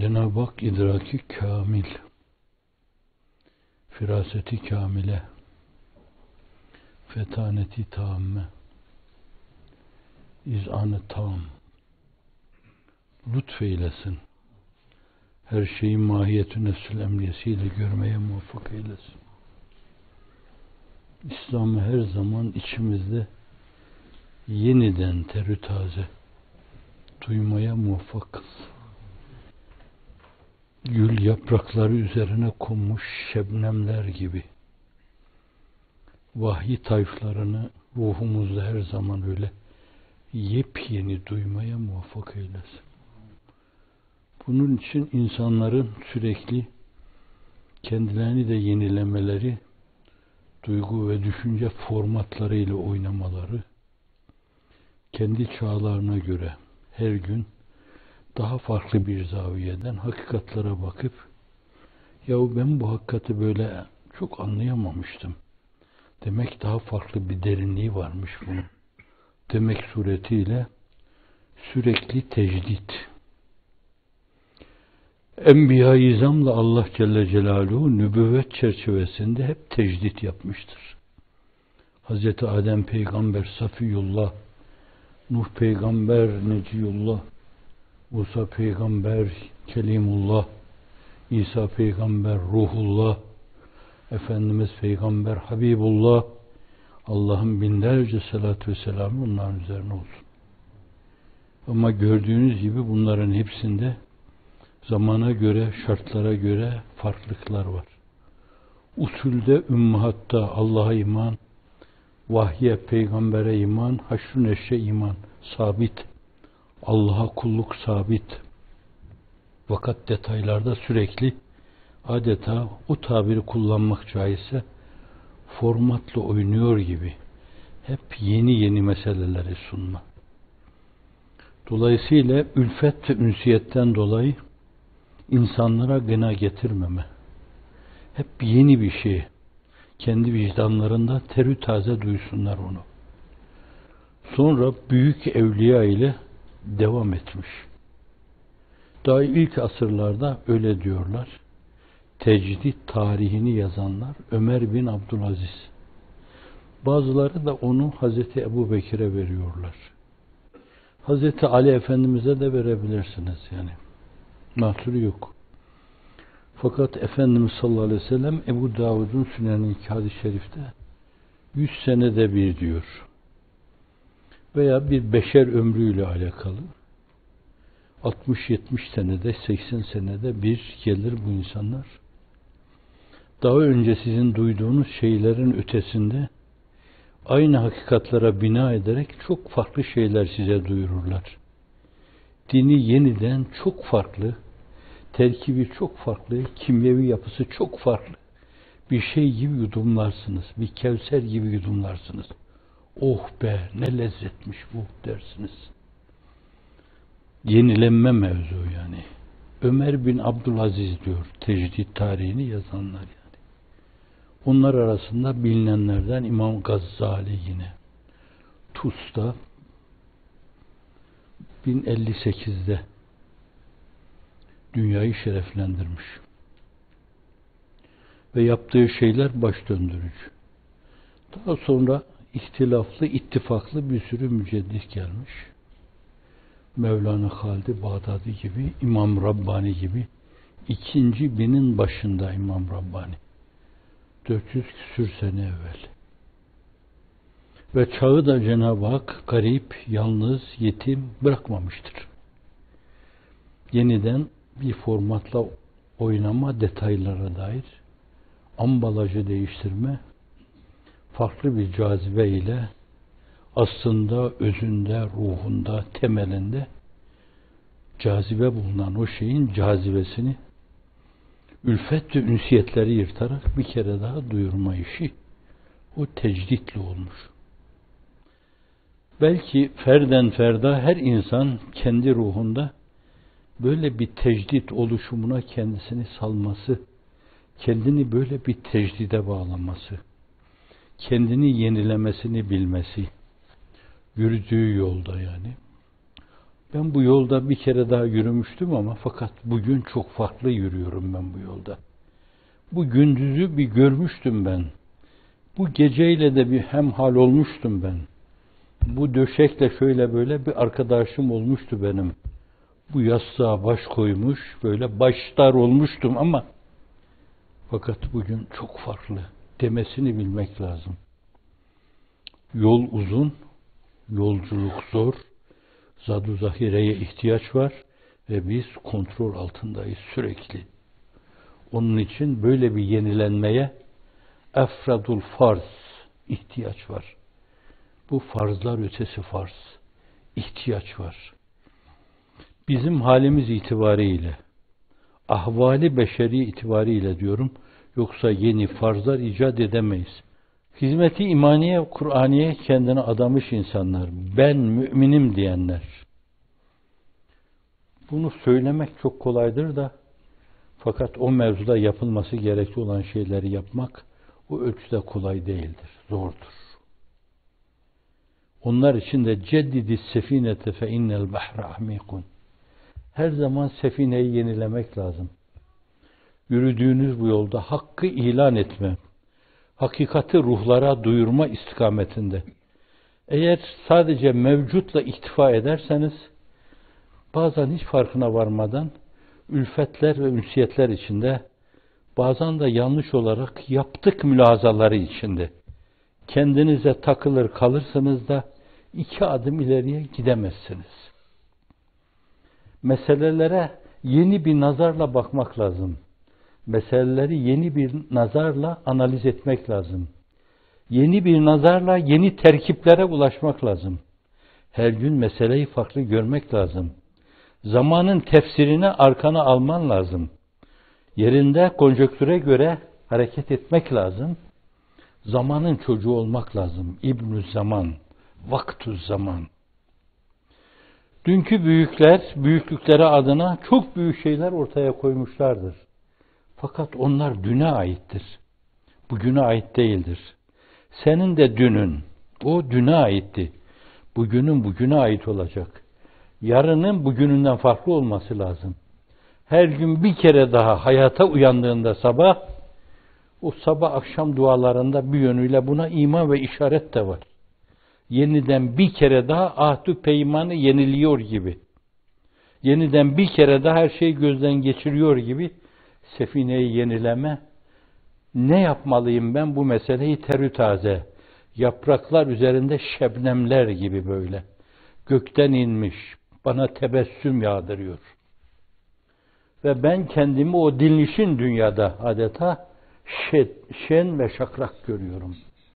Cenab-ı Hak idraki kamil, firaseti kamile, fetaneti tamme, izanı tam, lütfeylesin. Her şeyin mahiyetü nefsül emniyesiyle görmeye muvaffak eylesin. İslam'ı her zaman içimizde yeniden terü taze duymaya muvaffak kılsın. Gül yaprakları üzerine konmuş şebnemler gibi vahyi tayflarını ruhumuzda her zaman öyle yepyeni duymaya muvaffak eylesin. Bunun için insanların sürekli kendilerini de yenilemeleri, duygu ve düşünce formatlarıyla oynamaları, kendi çağlarına göre her gün daha farklı bir zaviyeden hakikatlere bakıp, yahu ben bu hakikati böyle çok anlayamamıştım demek, daha farklı bir derinliği varmış bunun demek suretiyle sürekli tecdit. Enbiya-i İzam'la Allah Celle Celaluhu nübüvvet çerçevesinde hep tecdit yapmıştır. Hazreti Adem peygamber Safiyullah, Nuh peygamber Neciyullah, Musa peygamber Kelimullah, İsa peygamber Ruhullah, Efendimiz peygamber Habibullah, Allah'ın binlerce salatü ve selamı onların üzerine olsun. Ama gördüğünüz gibi bunların hepsinde zamana göre, şartlara göre farklılıklar var. Usulde, ümmahatta Allah'a iman, vahye, peygambere iman, haşr-ı neşre iman sabit. Allah'a kulluk sabit. Fakat detaylarda sürekli adeta o tabiri kullanmak caizse formatla oynuyor gibi hep yeni yeni meseleleri sunma. Dolayısıyla ülfet ve ünsiyetten dolayı insanlara gına getirmeme. Hep yeni bir şey. Kendi vicdanlarında terü taze duysunlar onu. Sonra büyük evliya ile devam etmiş. Daha ilk asırlarda öyle diyorlar. Tecdit tarihini yazanlar Ömer bin Abdülaziz. Bazıları da onu Hazreti Ebu Bekir'e veriyorlar. Hazreti Ali Efendimiz'e de verebilirsiniz yani. Mahsuru yok. Fakat Efendimiz sallallahu aleyhi ve sellem Ebu Davud'un Sünen'indeki hadis-i şerifte 100 senede bir diyor. Veya bir beşer ömrüyle alakalı 60-70 senede 80 senede bir gelir bu insanlar. Daha önce sizin duyduğunuz şeylerin ötesinde aynı hakikatlara bina ederek çok farklı şeyler size duyururlar. Dini yeniden çok farklı, terkibi çok farklı, kimyevi yapısı çok farklı bir şey gibi yudumlarsınız. Bir Kevser gibi yudumlarsınız. Oh be ne lezzetmiş bu dersiniz. Yenilenme mevzu yani. Ömer bin Abdülaziz diyor tecdit tarihini yazanlar yani. Onlar arasında bilinenlerden İmam Gazzali yine. Tus'ta 1058'de dünyayı şereflendirmiş. Ve yaptığı şeyler baş döndürücü. Daha sonra ihtilaflı, ittifaklı bir sürü müceddit gelmiş. Mevlana Halid Bağdadi gibi, İmam Rabbani gibi, 2. binin başında İmam Rabbani. 400 küsür sene evvel. Ve çağı da Cenab-ı Hak garip, yalnız, yetim bırakmamıştır. Yeniden bir formatla oynama, detaylara dair ambalajı değiştirme, farklı bir cazibe ile aslında, özünde, ruhunda, temelinde cazibe bulunan o şeyin cazibesini ülfet ve ünsiyetleri yırtarak bir kere daha duyurma işi o tecditli olmuş. Belki ferden ferda her insan kendi ruhunda böyle bir tecdit oluşumuna kendisini salması, kendini böyle bir tecdide bağlaması, kendini yenilemesini bilmesi, yürüdüğü yolda yani Ben bu yolda bir kere daha yürümüştüm ama fakat bugün çok farklı yürüyorum ben bu yolda. Bu gündüzü bir görmüştüm ben. Bu geceyle de bir hemhal olmuştum ben. Bu döşekle şöyle böyle bir arkadaşım olmuştu benim. Bu yastığa baş koymuş, böyle baştar olmuştum ama fakat bugün çok farklı. Demesini bilmek lazım. Yol uzun, yolculuk zor, zadu zahireye ihtiyaç var ve biz kontrol altındayız sürekli. Onun için böyle bir yenilenmeye efradul farz ihtiyaç var. Bu farzlar ötesi farz. İhtiyaç var. Bizim halimiz itibariyle, ahvali beşeri itibariyle diyorum, yoksa yeni farzlar icat edemeyiz. Hizmeti imaniye, Kur'aniye kendine adamış insanlar, ben müminim diyenler. Bunu söylemek çok kolaydır da, fakat o mevzuda yapılması gerekli olan şeyleri yapmak, o ölçüde kolay değildir, zordur. Onlar için de ceddidi sefinete fe innel bahre ahmikun. Her zaman sefineyi yenilemek lazım. Yürüdüğünüz bu yolda hakkı ilan etme, hakikati ruhlara duyurma istikametinde. Eğer sadece mevcutla iktifa ederseniz, bazen hiç farkına varmadan ülfetler ve ünsiyetler içinde, bazen de yanlış olarak yaptık mülahazaları içinde kendinize takılır kalırsınız da 2 adım ileriye gidemezsiniz. Meselelere yeni bir nazarla bakmak lazım. Meseleleri yeni bir nazarla analiz etmek lazım. Yeni bir nazarla yeni terkiplere ulaşmak lazım. Her gün meseleyi farklı görmek lazım. Zamanın tefsirini arkana alman lazım. Yerinde konjonktüre göre hareket etmek lazım. Zamanın çocuğu olmak lazım. İbnü zaman, vaktü zaman. Dünkü büyükler, büyüklükleri adına çok büyük şeyler ortaya koymuşlardır. Fakat onlar düne aittir. Bugüne ait değildir. Senin de dünün, o düne aitti. Bugünün bugüne ait olacak. Yarının bugününden farklı olması lazım. Her gün bir kere daha hayata uyandığında sabah, o sabah akşam dualarında bir yönüyle buna ima ve işaret de var. Yeniden bir kere daha ahdü peymanı yeniliyor gibi. Yeniden bir kere daha her şeyi gözden geçiriyor gibi sefineyi yenileme. Ne yapmalıyım ben bu meseleyi terü taze, yapraklar üzerinde şebnemler gibi böyle. Gökten inmiş, bana tebessüm yağdırıyor. Ve ben kendimi o dinlişin dünyada adeta şen ve şakrak görüyorum.